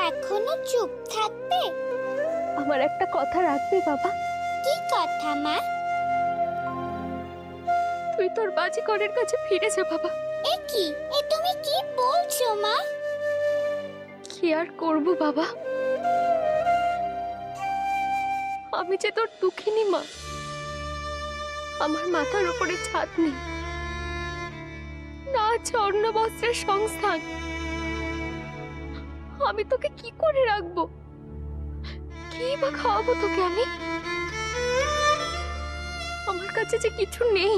এখনো চুপ থাকবে? আমার একটা কথা রাখবি বাবা? কি কথা মা? তুই তোর বাজিকরের কাছে ফিরে যা বাবা। এ কি, এ তুমি কি বলছো মা? কি আর করব বাবা, আমি যে তোর দুঃখিনী মা। আমার মাথার উপরে ছাদ নেই, না আছে অন্য বস্ত্রের সংস্থান। আমি তোকে কি করে রাখবো? কি বা খাওয়াবো তোকে আমি? আমার কাছে যে কিছু নেই।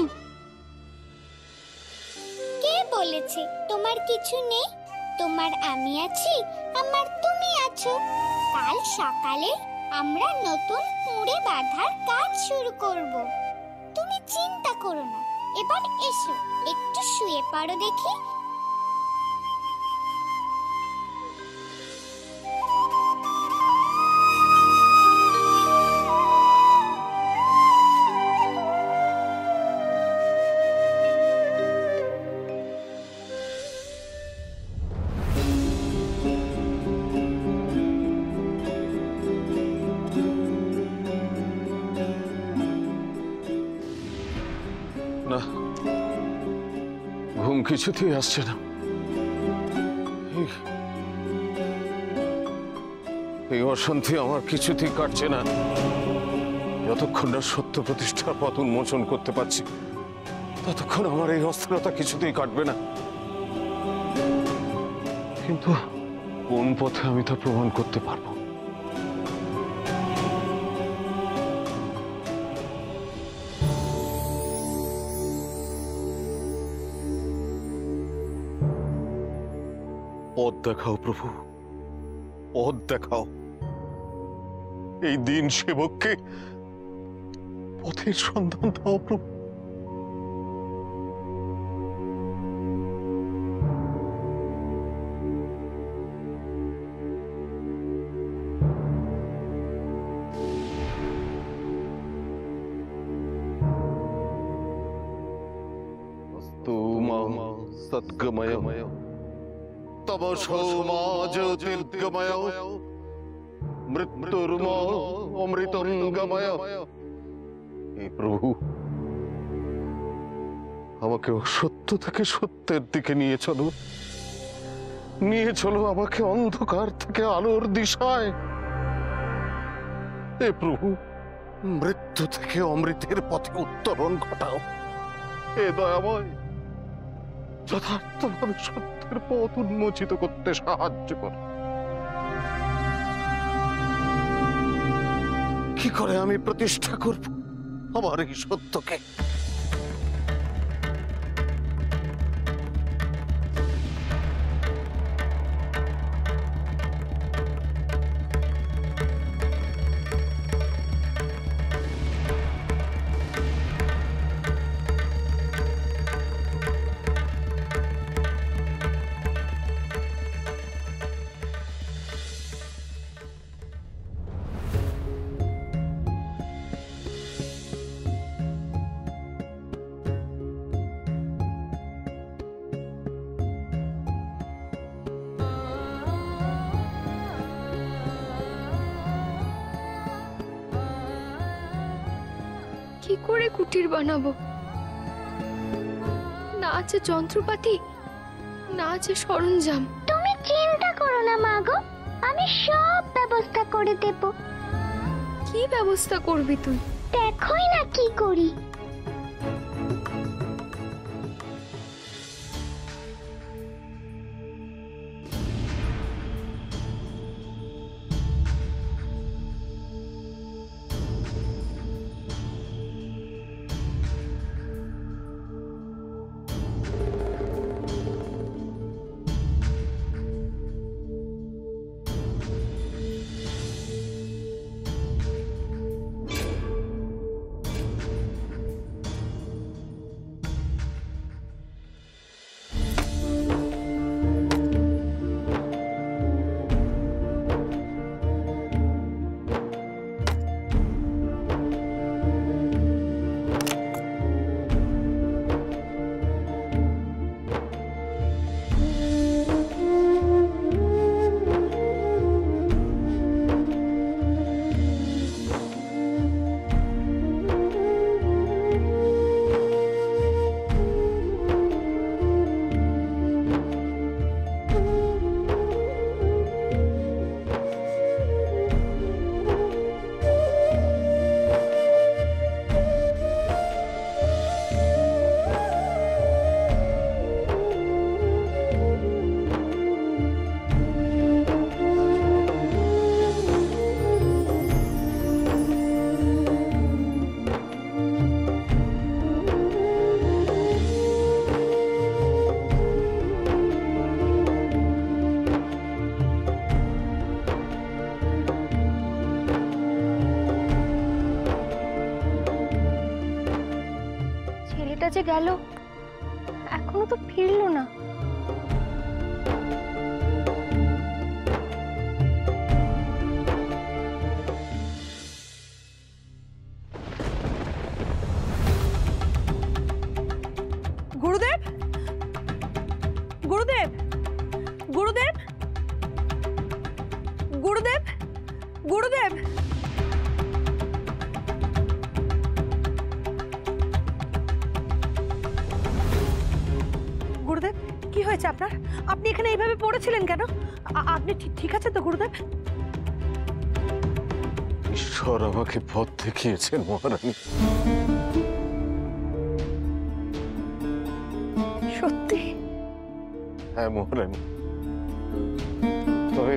কে বলেছে তোমার কিছু নেই? তোমার আমি আছি, আমার তুমি আছো। কাল সকালে আমরা নতুন কুঁড়ে বাঁধার কাজ শুরু করব। তুমি চিন্তা করো না। এবার এসো, একটু শুয়ে পড়ো দেখি। না, ঘুম কিছুতেই আসছে না। এই অশান্তি আমার কিছুতেই কাটছে না। যতক্ষণ না সত্য প্রতিষ্ঠার পথ উন্মোচন করতে পারছি, ততক্ষণ আমার এই অস্থিরতা কিছুতেই কাটবে না। কিন্তু কোন পথে আমি তা প্রমাণ করতে পারবো? পথ দেখাও প্রভু, পথ দেখাও। এই দিন সেবককে পথের সন্ধান দাও প্রভু। अस्तु मां सद्गमय तमसो मा ज्योतिर्गमय मृत्युर्मा अमृतं गमय। हे प्रभु, আমাকে অসত্য থেকে সত্যের দিকে নিয়ে চলো, নিয়ে চলো আমাকে অন্ধকার থেকে আলোর দিশায়। হে প্রভু, মৃত্যু থেকে অমৃতের পথে উত্তরণ ঘটাও। হে দয়াময়, যথার্থভাবে সত্যের পথ উন্মোচিত করতে সাহায্য করো। কি করে আমি প্রতিষ্ঠা করব আমার এই সত্যকে? কি করে কুটির বানাবো? না আছে যন্ত্রপাতি, না আছে সরঞ্জাম। তুমি চিন্তা করো না মা গো, আমি সব ব্যবস্থা করে দেব। কি ব্যবস্থা করবি তুই? দেখোই না কি করি। যে গেল, এখনো তো ফিরলো না। গুরুদেব, গুরুদেব, গুরুদেব, গুরুদেব, গুরুদেব। গুরুদেব, কি হয়েছে আপনার? আপনি এখানে এইভাবে পড়েছিলেন কেন? আপনি ঠিক আছে তো গুরুদেব? ঈশ্বর আমাকে পথ দেখিয়েছেন মহারানী। সত্যি? হ্যাঁ মহারানী, তবে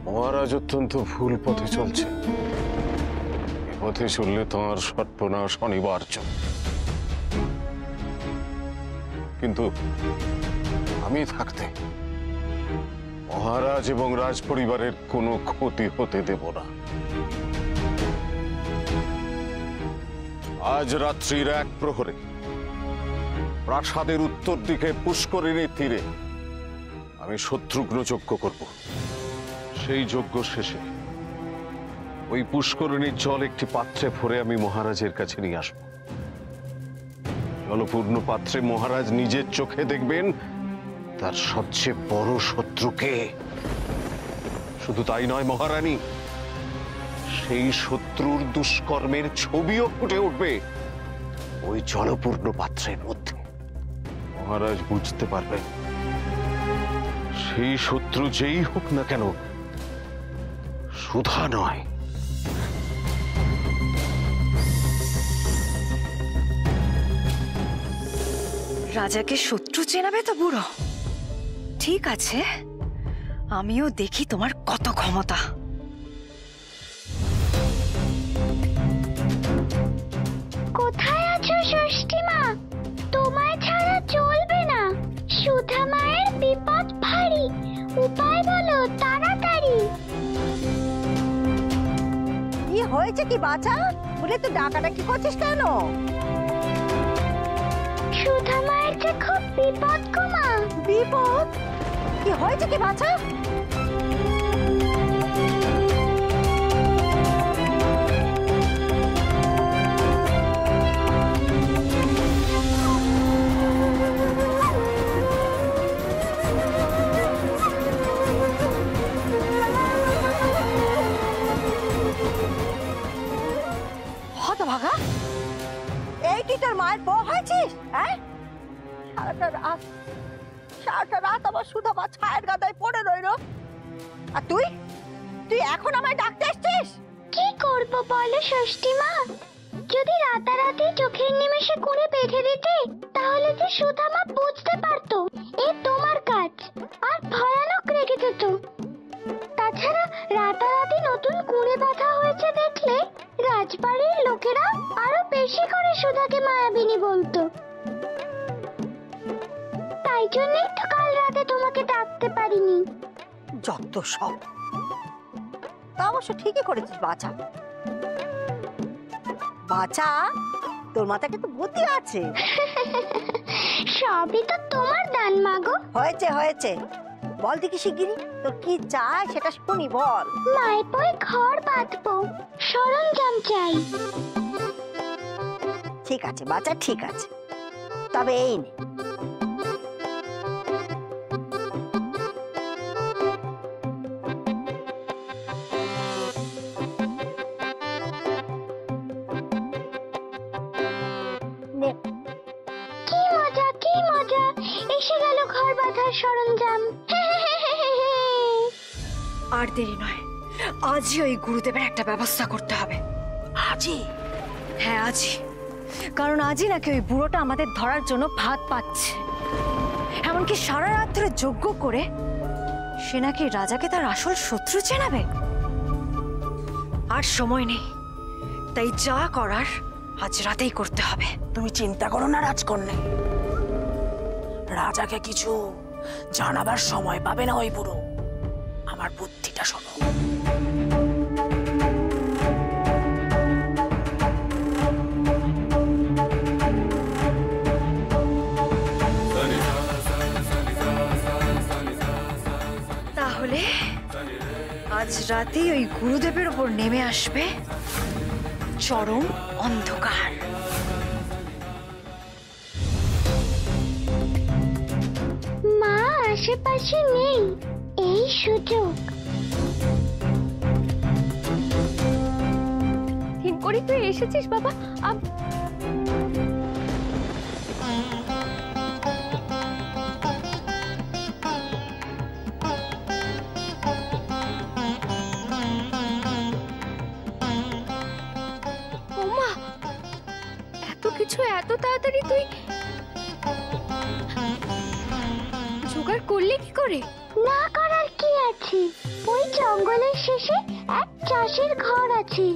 মহারাজ অত্যন্ত ভুল পথে চলছে। এ পথে চললে তোমার সর্বনাশ অনিবার্য। কিন্তু আমি থাকতে মহারাজ এবং রাজ পরিবারের কোনো ক্ষতি হতে দেব না। আজ রাত্রির 1 প্রহরে প্রাসাদের উত্তর দিকে পুষ্করিণীর তীরে আমি শত্রুঘ্ন যজ্ঞ করব। সেই যজ্ঞ শেষে ওই পুষ্করিণীর জল একটি পাত্রে ভরে আমি মহারাজের কাছে নিয়ে আসব। জলপূর্ণ পাত্রে মহারাজ নিজের চোখে দেখবেন তার সবচেয়ে বড় শত্রুকে। শুধু তাই নয় মহারানী, সেই শত্রুর দুষ্কর্মের ছবিও ফুটে উঠবে ওই জলপূর্ণ পাত্রের মধ্যে। মহারাজ বুঝতে পারবেন সেই শত্রু যেই হোক না কেন সুধা নয়। রাজাকে শত্রু চেনাবে তো বুড়ো? ঠিক আছে, আমিও দেখি তোমার কত ক্ষমতা। কোথায় আছো ষষ্ঠী মা? তোমায় ছাড়া চলবে না। সুধা মায়ের বিপদ ভারী, উপায় বলো তাড়াতাড়ি। কি হয়েছে কি বাছা? বলে তো ডাকাডাকি করছিস কেন? সুধা মায়ের যে খুব বিপদ গো মা। বিপদ? কি হয়েছে কি বাছা? হতভাগা, এই কি তোর মায়ের বউ হয়েছিস? হ্যাঁ, সারাটা রাত আমার সুধা মা ছায়ের গাদায় পড়ে রইল, আর তুই তুই এখন আমায় ডাকতে এসছিস? কি করব বলো ষষ্ঠী মা? যদি রাতারাতি চোখের নিমেষে কুঁড়ে বেঁধে দিতে, তাহলে যে সুধা মা বুঝতে পারতো এ তোমার কাজ, আর ভয়ানক রেগে যেত। তাছাড়া রাতারাতি নতুন কুঁড়ে বাঁধা হয়েছে দেখলে রাজবাড়ির লোকেরা আরো বেশি করে সুধাকে মায়াবিনী বলতো। তাই জন্যই তো কাল রাতে তোমাকে ডাকতে পারিনি। যত সব। তা অবশ্য ঠিকই করেছিস বাছা। বাছা, তোর মাথায় কিন্তু বুদ্ধি আছে। সবই তো তোমার দান মাগো। হয়েছে হয়েছে, বল দেখি শিগগিরি তোর কি চাই সেটা শুনি, বল। মায়ের পরে ঘর বাঁধবো, সরঞ্জাম চাই। ঠিক আছে বাছা, ঠিক আছে, তবে এই নে। কি মজা কি মজা, এসে গেল ঘর বাঁধার সরঞ্জাম। আর দেরি নয়, আজই ওই গুরুদেবের একটা ব্যবস্থা করতে হবে। আজই? হ্যাঁ আজই, কারণ আজই নাকি ওই বুড়োটা আমাদের ধরার জন্য ভাত পাচ্ছে। এমনকি সারা রাত ধরে যজ্ঞ করে সে নাকি রাজাকে তার আসল শত্রু চেনাবে। আর সময় নেই, তাই যা করার আজ রাতেই করতে হবে। তুমি চিন্তা করো না রাজকন্যা, রাজাকে কিছু জানাবার সময় পাবে না ওই বুড়ো। আমার বুদ্ধিটা শোনো। তাহলে আজ রাতেই ওই গুরুদেবের উপর নেমে আসবে চরম অন্ধকার। মা আশেপাশে নেই, এই সুযোগ। ঠিক করে তুই এসেছিস বাবা। ওমা, এত কিছু এত তাড়াতাড়ি তুই জোগাড় করলি কি করে? না করার কি আছে, ওই জঙ্গলের শেষে এক চাষির ঘর আছে।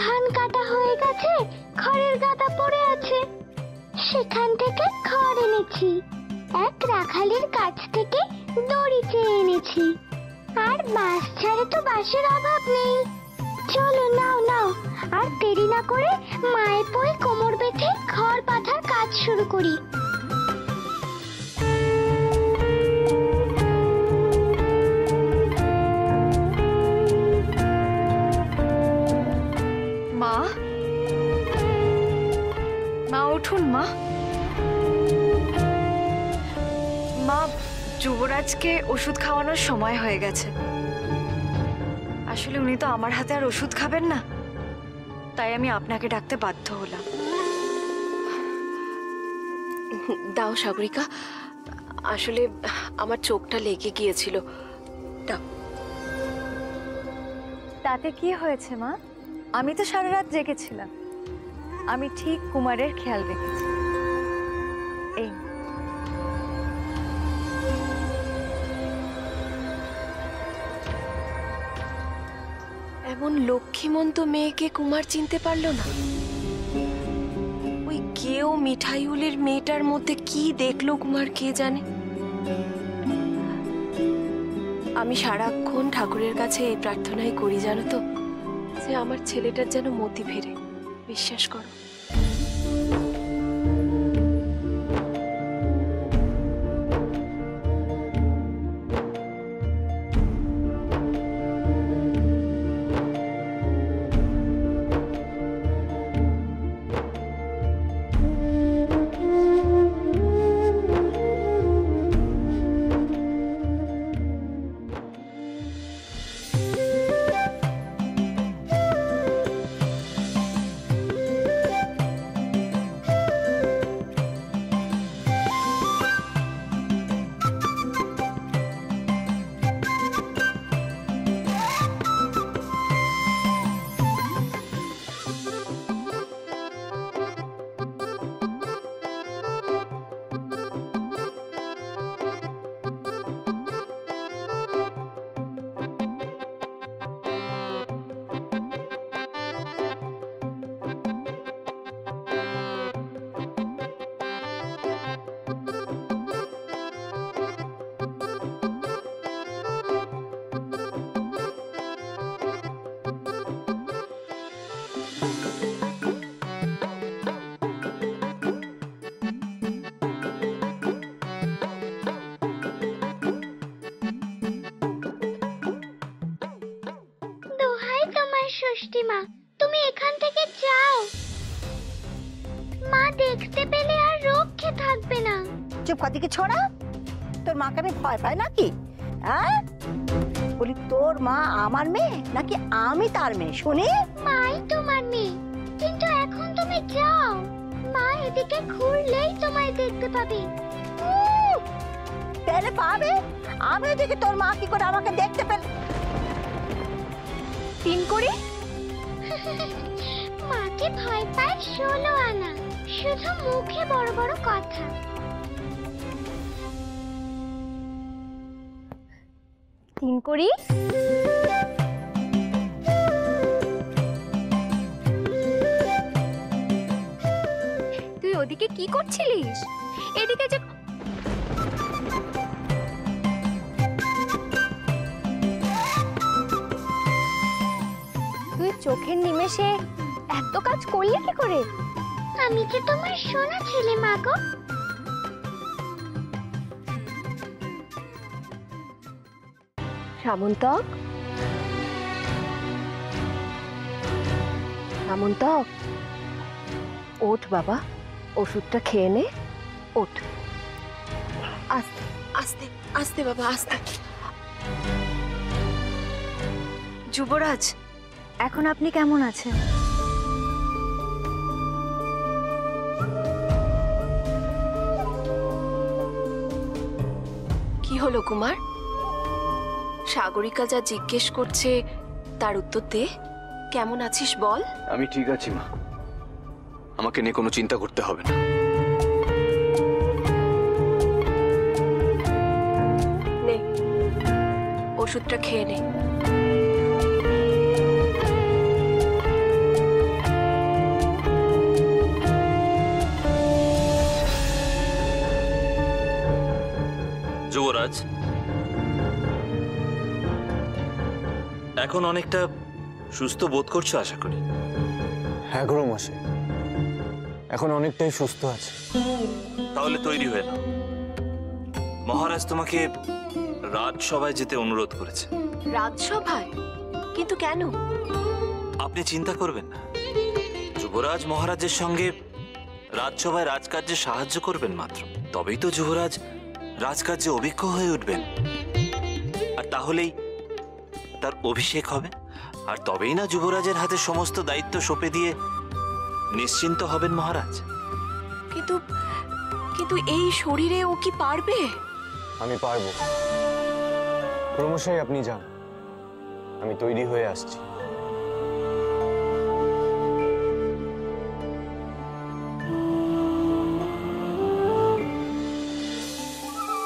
ধান কাটা হয়ে গেছে, খড়ের গাদা পড়ে আছে, সেখান থেকে খড় এনেছি। এক রাখালের কাছ থেকে দড়ি চেয়ে এনেছি। আর বাঁশ ছাড়ে তো বাঁশের অভাব নেই। চলো নাও নাও, আর দেরি না করে মায়ের বই কোমর বেঁধে খড় বাঁধার কাজ শুরু করি। মা, মা উঠুন মা। মা, যুবরাজকে ওষুধ খাওয়ানোর সময় হয়ে গেছে। আসলে উনি তো আমার হাতে আর ওষুধ খাবেন না, তাই আমি আপনাকে ডাকতে বাধ্য হলাম। দাও সাগরিকা, আসলে আমার চোখটা লেগে গিয়েছিল। দাও। তাতে কি হয়েছে মা? আমি তো সারা রাত জেগেছিলাম, আমি ঠিক কুমারের খেয়াল রেখেছি। এই এমন লক্ষ্মীমন্ত মেয়েকে কুমার চিনতে পারলো না। ওই কেউ মিঠাইউলির মেয়েটার মধ্যে কি দেখলো কুমার কে জানে। আমি সারাক্ষণ ঠাকুরের কাছে এই প্রার্থনাই করি জানো তো, যে আমার ছেলেটার যেন মতি ফেরে। বিশ্বাস করো। মা, তুমি এখান থেকে যাও। মা দেখতে পেলে আর রক্ষে থাকবে না। চুপ কর দিকে ছোড়া, তোর মাকে আমি ভয় পাই নাকি? হ্যাঁ, বলি তোর মা আমার মেয়ে নাকি আমি তার মেয়ে? শুনি। মাই তোমার মেয়ে, কিন্তু এখন তুমি যাও। মা এদিকে ঘুরলেই তোমায় দেখতে পাবে। পেলে পাবে? আমি ওদিকে তোর মা কি করে আমাকে দেখতে পেল? তিন করে মাকে ভয় পায় 16 আনা, শুধু মুখে বড় বড় কথা। তিন করি তুই ওদিকে কি করছিলিস? এদিকে যে তুই চোখের নিমেষে এত কাজ করলি কি করে? আমি যে তোমার সোনা ছেলে মা গো। সামন্তক, সামন্তক, ওঠ বাবা, ওষুধটা খেয়ে নে, ওঠ। আস্তে আস্তে আস্তে বাবা, আস্তে। যুবরাজ, এখন আপনি কেমন আছেন? কি হলো কুমার? সাগরিকা যা জিজ্ঞেস করছে তার উত্তর দে। কেমন আছিস বল। আমি ঠিক আছি মা, আমাকে নিয়ে কোনো চিন্তা করতে হবে না। নে, ওষুধটা খেয়ে নে। যুবরাজ, এখন অনেকটা সুস্থ বোধ করছো আশা করি। হ্যাঁ গুরু মশাই, এখন অনেকটাই সুস্থ আছে। তাহলে তৈরি হয়ে নাও, মহারাজ তোমাকে রাজসভায় যেতে অনুরোধ করেছে। রাজসভায়? কিন্তু কেন? আপনি চিন্তা করবেন না, যুবরাজ মহারাজের সঙ্গে রাজসভায় রাজকার্যে সাহায্য করবেন মাত্র, তবেই তো যুবরাজ রাজকার্যে অভিজ্ঞ হয়ে উঠবেন, আর তাহলেই তার অভিষেক হবে, আর তবেই না যুবরাজের হাতে সমস্ত দায়িত্ব সঁপে দিয়ে নিশ্চিন্ত হবেন মহারাজ। কিন্তু কিন্তু এই শরীরে ও কি পারবে? আমি পারবো। ক্রমশই আপনি যান, আমি তৈরি হয়ে আসছি।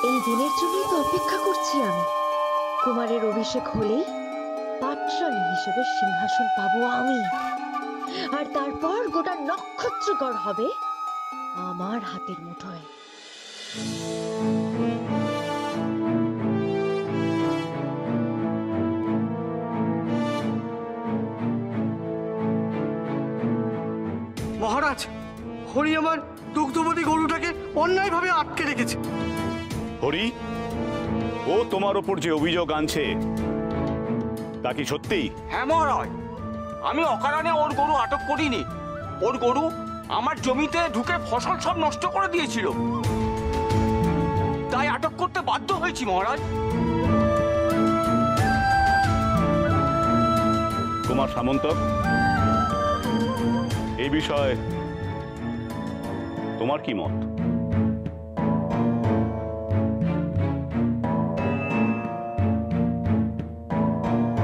এই দিনের জন্যই তো অপেক্ষা করছি আমি। কুমারের অভিষেক হলেই পাটরানী হিসেবে সিংহাসন পাবো আমি, আর তারপর গোটা নক্ষত্রগড় হবে আমার হাতের মুঠোয়। মহারাজ, হরি আমার দুগ্ধবতী গরুটাকে অন্যায়ভাবে আটকে রেখেছে। হরি, ও তোমার ওপর যে অভিযোগ আনছে তা কি সত্যি? হ্যাঁ মহারাজ, আমি অকারণে ওর গরু আটক করিনি। ওর গরু আমার জমিতে ঢুকে ফসল সব নষ্ট করে দিয়েছিল, তাই আটক করতে বাধ্য হয়েছি মহারাজ। কুমার সামন্তক, এই বিষয়ে তোমার কি মত?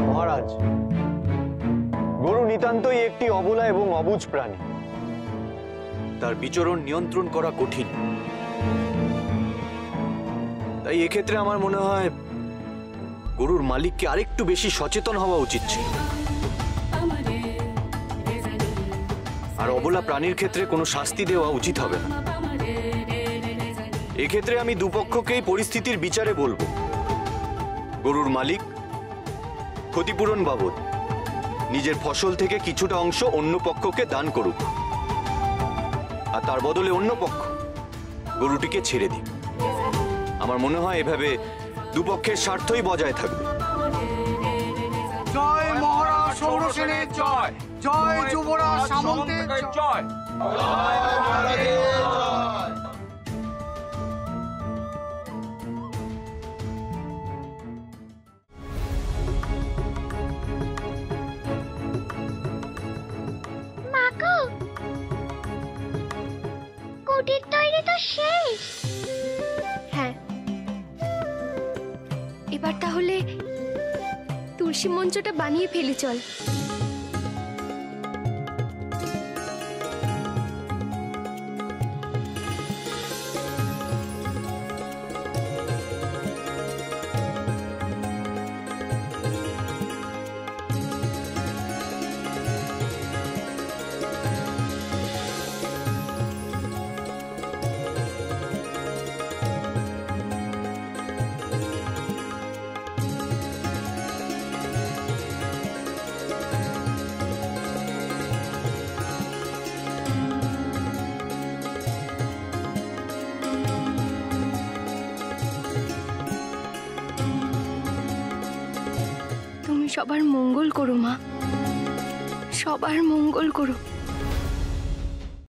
মহারাজ, গরু নিতান্তই একটি অবলা এবং অবুঝ প্রাণী, তার বিচরণ নিয়ন্ত্রণ করা কঠিন। তাই এক্ষেত্রে আমার মনে হয় গরুর মালিককে আরেকটু বেশি সচেতন হওয়া উচিত ছিল। আর অবলা প্রাণীর ক্ষেত্রে কোনো শাস্তি দেওয়া উচিত হবে না। এক্ষেত্রে আমি দুপক্ষকেই পরিস্থিতির বিচারে বলবো, গরুর মালিক ক্ষতিপূরণ বাবদ নিজের ফসল থেকে কিছুটা অংশ অন্য পক্ষকে দান করুক, আর তার বদলে অন্য পক্ষ গরুটিকে ছেড়ে দিক। আমার মনে হয় এভাবে দুপক্ষের স্বার্থই বজায় থাকবে। জয় মহারাজ সৌরসেনের জয়, জয় যুবরাজ সামন্তের জয়। মাগো, কুটির তৈরি তো শেষ। হ্যাঁ, এবার তাহলে তুলসী মঞ্চটা বানিয়ে ফেলি চল। সবার মঙ্গল করো মা, সবার মঙ্গল করো।